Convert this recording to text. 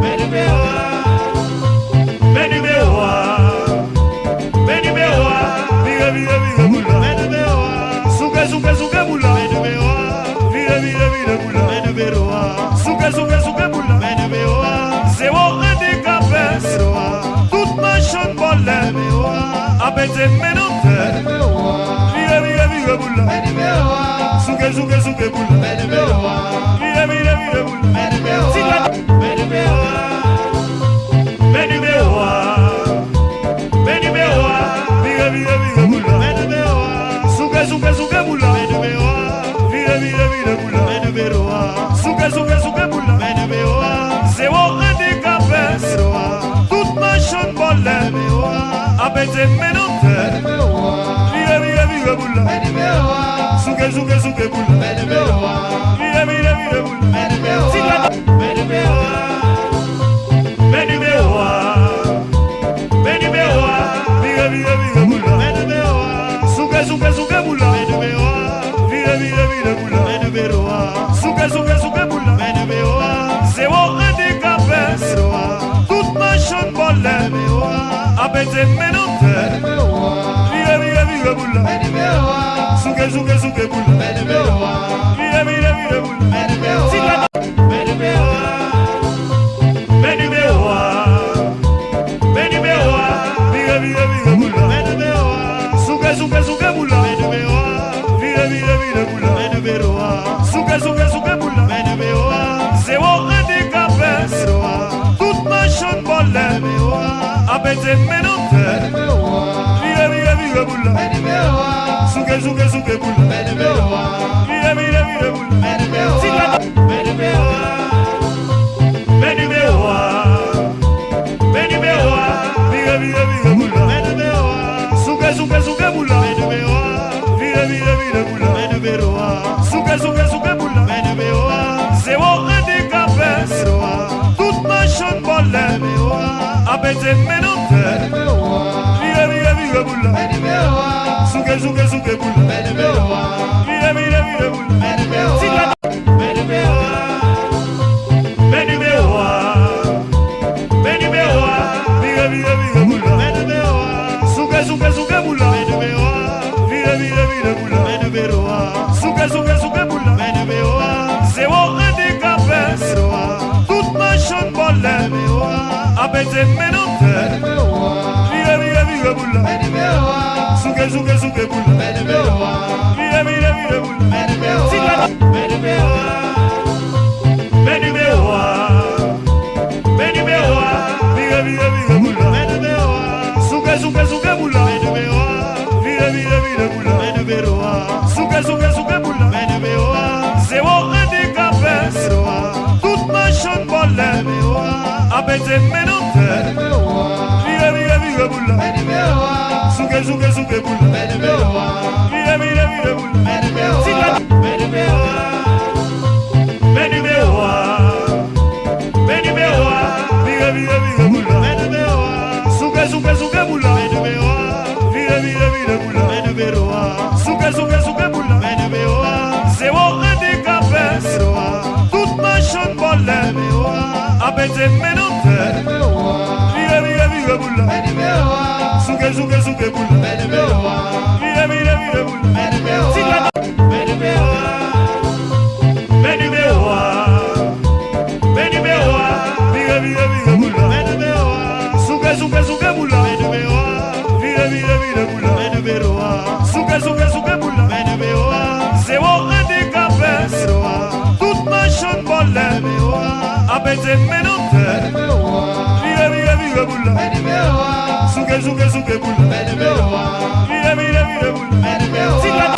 Apete menonte, vive bula, suke bula, vive bula, siga, vive bula, suke bula, vive bula, suke bula, zéro handicapé, toute ma chambre volée. Apete menonte, vive bula, suke bula, vive bula, siga, vive bula, suke bula, vive bula, suke bula, zéro handicapé, toute ma chambre volée. Apete menonte, vive bula, suke bula, vive bula, siga, vive bula, suke bula, vive bula, suke bula, zéro handicapé, toute ma chambre volée. Apete menonte, vive bula, suke bula, vive bula, siga, vive bula, suke bula, vive bula, suke bula, zéro handicapé, toute ma chambre volée. Apete menonte, vive bula, suke bula, vive bula, siga, vive bula, suke bula, vive bula, suke bula, zéro handicapé, toute ma chambre volée. Apete menonte, vive bula, suke bula, vive bula, siga, vive bula, suke bula, vive bula, suke bula, zéro handicapé, toute ma chambre volée. Apete menonte, vive bula, suke bula, vive bula, siga, vive bula, suke bula, vive bula, suke bula, zéro handicapé, toute ma chambre volée. Apete menonte, vive bula, suke bula, vive bula, siga, vive bula, suke bula, vive bula, suke bula, zéro handicapé, toute ma chambre volée. Apete menonte, vive bula, suke bula, vive bula, siga,